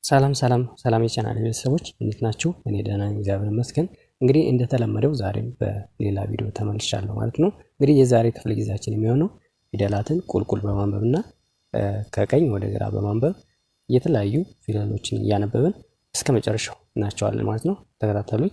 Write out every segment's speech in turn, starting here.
ሰላም የቻናል ቤተሰቦች እንዴት ናችሁ? እኔ ደህና ነኝ እግዚአብሔር ይመስገን። እንግዲህ እንደተለመደው ዛሬም በሌላ ቪዲዮ ተመልሻለሁ ማለት ነው። እንግዲህ የዛሬ ክፍለ ጊዜያችን የሚሆነው ፊደላትን ቁልቁል በማንበብና ከቀኝ ወደ ግራ በማንበብ የተለያዩ ፊደሎችን እያነበብን እስከ መጨረሻው እናያቸዋለን ማለት ነው። ተከታተሉኝ።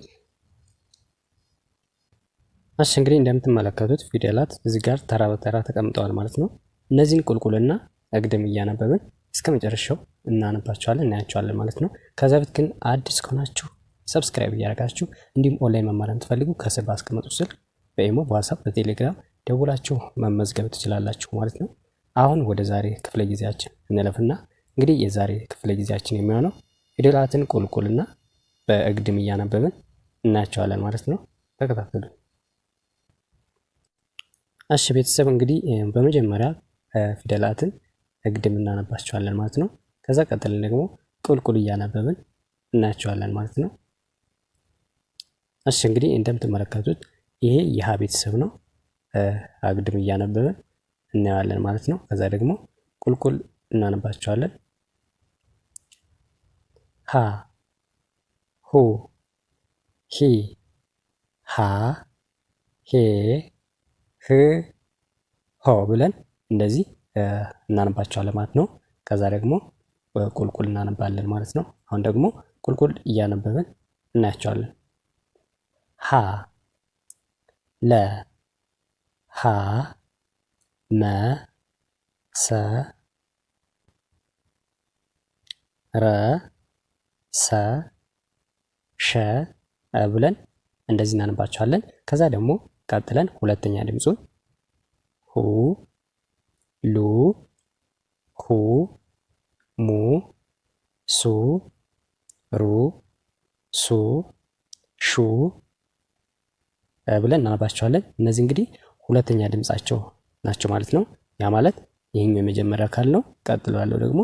እሺ እንግዲህ እንደምትመለከቱት ፊደላት እዚህ ጋር ተራ በተራ ተቀምጠዋል ማለት ነው። እነዚህን ቁልቁልና አግድም እያነበብን እስከ መጨረሻው እናነባቸዋለን እናያቸዋለን ማለት ነው። ከዛ በፊት ግን አዲስ ከሆናችሁ ሰብስክራይብ እያደረጋችሁ እንዲሁም ኦንላይን መማር የምትፈልጉ ከስር ባስቀመጡት ስልክ በኢሞ፣ በዋትስአፕ፣ በቴሌግራም ደውላችሁ መመዝገብ ትችላላችሁ ማለት ነው። አሁን ወደ ዛሬ ክፍለ ጊዜያችን እንለፍና እንግዲህ የዛሬ ክፍለ ጊዜያችን የሚሆነው ፊደላትን ቁልቁልና በአግድም እያነበብን እናያቸዋለን ማለት ነው። ተከታተሉ። እሺ ቤተሰብ እንግዲህ በመጀመሪያ ፊደላትን አግድም እናነባቸዋለን ማለት ነው። ከዛ ቀጥለን ደግሞ ቁልቁል እያነበብን እናያቸዋለን ማለት ነው። እሺ እንግዲህ እንደምትመለከቱት ይሄ የሀ ቤተሰብ ነው። አግድም እያነበብን እናያለን ማለት ነው። ከዛ ደግሞ ቁልቁል እናነባቸዋለን። ሀ፣ ሁ፣ ሂ፣ ሃ፣ ሄ፣ ህ፣ ሆ ብለን እንደዚህ እናነባቸዋለን ማለት ነው። ከዛ ደግሞ ቁልቁል እናነባለን ማለት ነው። አሁን ደግሞ ቁልቁል እያነበብን እናያቸዋለን። ሀ፣ ለ፣ ሀ፣ መ፣ ሰ፣ ረ፣ ሰ፣ ሸ ብለን እንደዚህ እናነባቸዋለን። ከዛ ደግሞ ቀጥለን ሁለተኛ ድምፁን ሁ፣ ሉ፣ ሁ፣ ሙ፣ ሱ፣ ሩ፣ ሱ፣ ሹ ብለን እናነባቸዋለን። እነዚህ እንግዲህ ሁለተኛ ድምጻቸው ናቸው ማለት ነው። ያ ማለት ይህኛው የመጀመሪያ አካል ነው። ቀጥሎ ያለው ደግሞ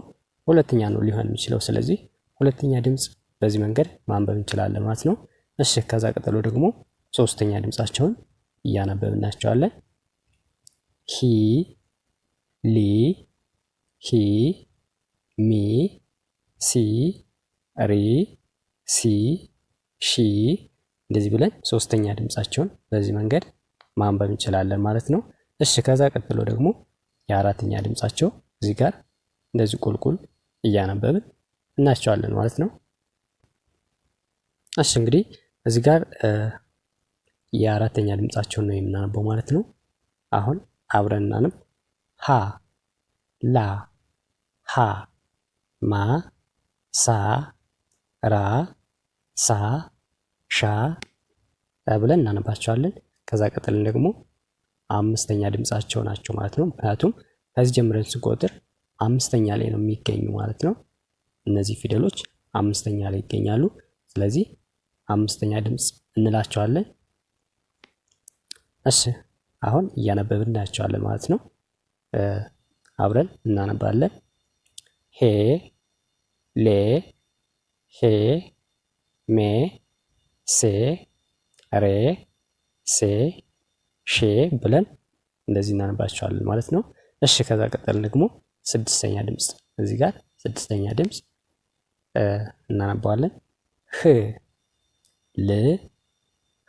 ሁለተኛ ነው ሊሆን የሚችለው። ስለዚህ ሁለተኛ ድምጽ በዚህ መንገድ ማንበብ እንችላለን ማለት ነው። እሺ ከዛ ቀጥሎ ደግሞ ሶስተኛ ድምጻቸውን እያነበብን እናያቸዋለን። ሂ፣ ሊ፣ ሂ፣ ሚ፣ ሲ፣ ሪ፣ ሲ፣ ሺ እንደዚህ ብለን ሶስተኛ ድምጻቸውን በዚህ መንገድ ማንበብ እንችላለን ማለት ነው። እሺ ከዛ ቀጥሎ ደግሞ የአራተኛ ድምጻቸው እዚህ ጋር እንደዚህ ቁልቁል እያነበብን እናያቸዋለን ማለት ነው። እሺ እንግዲህ እዚህ ጋር የአራተኛ ድምጻቸውን ነው የምናነበው ማለት ነው። አሁን አብረን እናንብ። ሀ፣ ላ፣ ሀ፣ ማ፣ ሳ፣ ራ፣ ሳ፣ ሻ ብለን እናነባቸዋለን። ከዛ ቀጥለን ደግሞ አምስተኛ ድምጻቸው ናቸው ማለት ነው። ምክንያቱም ከዚህ ጀምረን ስንቆጥር አምስተኛ ላይ ነው የሚገኙ ማለት ነው። እነዚህ ፊደሎች አምስተኛ ላይ ይገኛሉ። ስለዚህ አምስተኛ ድምጽ እንላቸዋለን። እሺ አሁን እያነበብን እናያቸዋለን ማለት ነው። አብረን እናነባለን። ሄ፣ ሌ፣ ሄ፣ ሜ፣ ሴ፣ ሬ፣ ሴ፣ ሼ ብለን እንደዚህ እናነባቸዋለን ማለት ነው። እሺ ከዛ ቀጠልን ደግሞ ስድስተኛ ድምጽ እዚህ ጋር ስድስተኛ ድምጽ እናነባዋለን። ህ፣ ል፣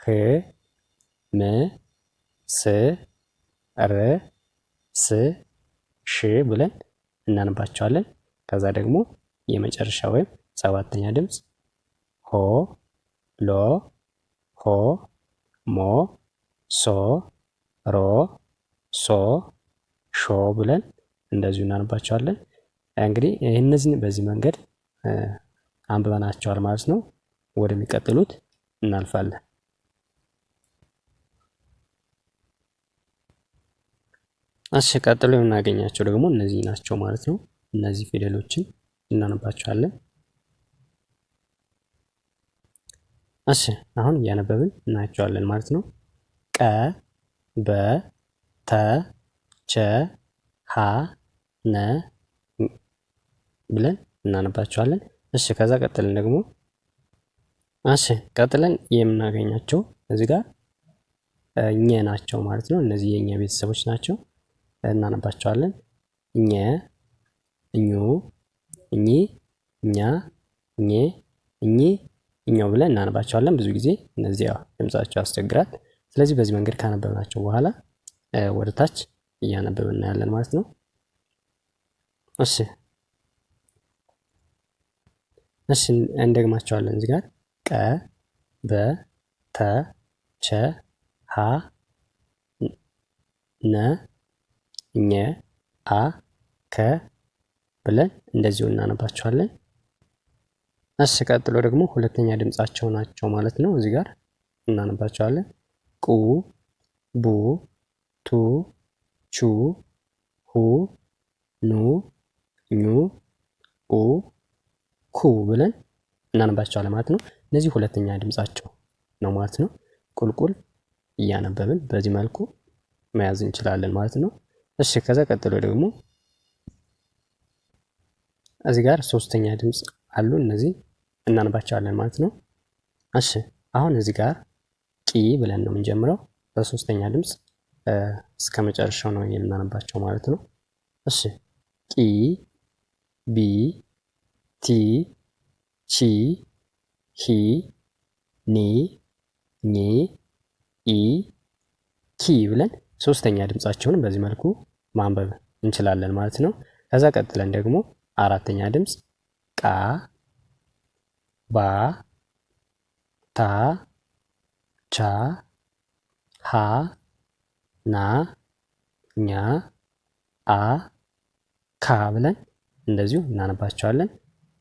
ህ፣ ም፣ ስ፣ ር፣ ስ፣ ሽ ብለን እናነባቸዋለን። ከዛ ደግሞ የመጨረሻ ወይም ሰባተኛ ድምጽ ሆ፣ ሎ፣ ሆ፣ ሞ፣ ሶ፣ ሮ፣ ሶ፣ ሾ ብለን እንደዚሁ እናነባቸዋለን። እንግዲህ እነዚህን በዚህ መንገድ አንብበናቸዋል ማለት ነው። ወደሚቀጥሉት እናልፋለን። እሺ ቀጥሎ የምናገኛቸው ደግሞ እነዚህ ናቸው ማለት ነው። እነዚህ ፊደሎችን እናነባቸዋለን። እሺ አሁን እያነበብን እናያቸዋለን ማለት ነው። ቀ፣ በ፣ ተ፣ ቸ፣ ሀ፣ ነ ብለን እናነባቸዋለን። እሺ ከዛ ቀጥለን ደግሞ ቀጥለን የምናገኛቸው እዚህ ጋር ኘ ናቸው ማለት ነው። እነዚህ የኛ ቤተሰቦች ናቸው። እናነባቸዋለን። ኘ፣ እኙ፣ እኚ፣ እኛ፣ ኘ እኚ እኛው ብለን እናነባቸዋለን። ብዙ ጊዜ እነዚህ ድምጻቸው ያስቸግራል። ስለዚህ በዚህ መንገድ ካነበብናቸው በኋላ ወደ ታች እያነበብን እናያለን ማለት ነው። እሺ እንደግማቸዋለን። እዚህ ጋር ቀ በ ተ ቸ ሀ ነ ኘ አ ከ ብለን እንደዚሁ እናነባቸዋለን። እሺ ቀጥሎ ደግሞ ሁለተኛ ድምጻቸው ናቸው ማለት ነው። እዚህ ጋር እናነባቸዋለን። ቁ ቡ ቱ ቹ ሁ ኑ ኙ ኡ ኩ ብለን እናነባቸዋለን ማለት ነው። እነዚህ ሁለተኛ ድምጻቸው ነው ማለት ነው። ቁልቁል እያነበብን በዚህ መልኩ መያዝ እንችላለን ማለት ነው። እሺ ከዛ ቀጥሎ ደግሞ እዚህ ጋር ሶስተኛ ድምጽ አሉ። እነዚህ እናነባቸዋለን ማለት ነው። እሺ አሁን እዚህ ጋር ቂ ብለን ነው የምንጀምረው። በሶስተኛ ድምጽ እስከ መጨረሻው ነው የምናነባቸው ማለት ነው። እሺ ቂ ቢ ቲ ቺ ሂ ኒ ኒ ኢ ኪ ብለን ሶስተኛ ድምጻቸውን በዚህ መልኩ ማንበብ እንችላለን ማለት ነው። ከዛ ቀጥለን ደግሞ አራተኛ ድምጽ ቃ ባ ታ ቻ ሀ ና ኛ አ ካ ብለን እንደዚሁ እናነባቸዋለን።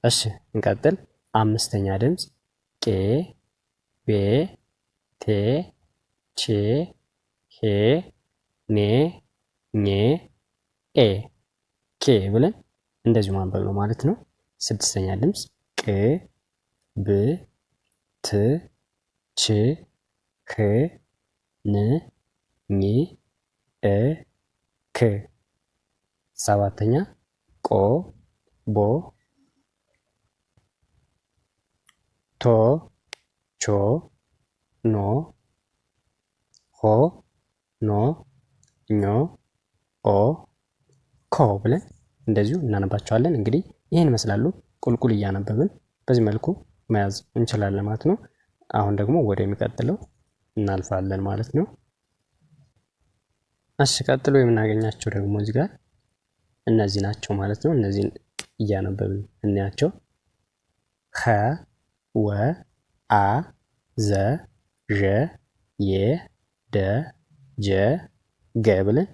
እሺ እንቀጥል። አምስተኛ ድምጽ ቄ ቤ ቴ ቼ ሄ ኔ ኜ ኤ ኬ ብለን እንደዚሁ ማንበብ ነው ማለት ነው። ስድስተኛ ድምጽ ቅ ብ ት ች ህ ን ኝ እ ክ። ሰባተኛ ቆ ቦ ቶ ቾ ኖ ሆ ኖ ኞ ኦ ኮ ብለን እንደዚሁ እናነባቸዋለን። እንግዲህ ይህን ይመስላሉ። ቁልቁል እያነበብን በዚህ መልኩ መያዝ እንችላለን ማለት ነው። አሁን ደግሞ ወደሚቀጥለው እናልፋለን ማለት ነው። እሺ ቀጥሎ የምናገኛቸው ደግሞ እዚህ ጋር እነዚህ ናቸው ማለት ነው። እነዚህን እያነበብን እናያቸው። ኸ ወ አ ዘ ዠ የ ደ ጀ ገ ብለን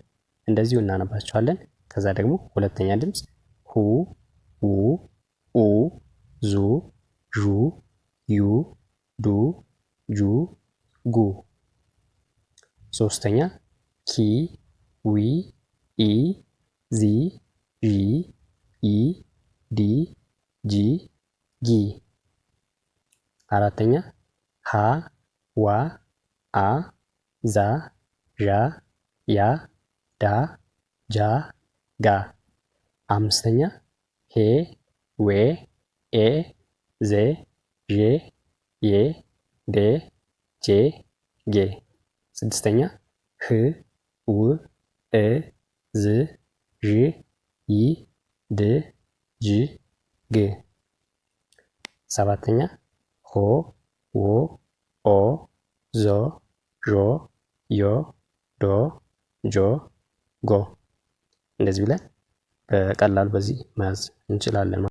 እንደዚሁ እናነባቸዋለን። ከዛ ደግሞ ሁለተኛ ድምጽ ሁ ው ኡ ዙ ዡ ዩ ዱ ጁ ጉ። ሶስተኛ ኪ ዊ ኢ ዚ ዢ ኢ ዲ ጂ ጊ። አራተኛ ሀ ዋ አ ዛ ዣ ያ ዳ ጃ ጋ። አምስተኛ ሄ ዌ ኤ ዜ ዤ ዬ ዴ ጄ ጌ። ስድስተኛ ህ ው እ ዝ ዥ ይ ድ ጅ ግ። ሰባተኛ ሆ ዎ ኦ ዞ ዦ ዮ ዶ ጆ ጎ። እንደዚህ ብለን በቀላሉ በዚህ መያዝ እንችላለን።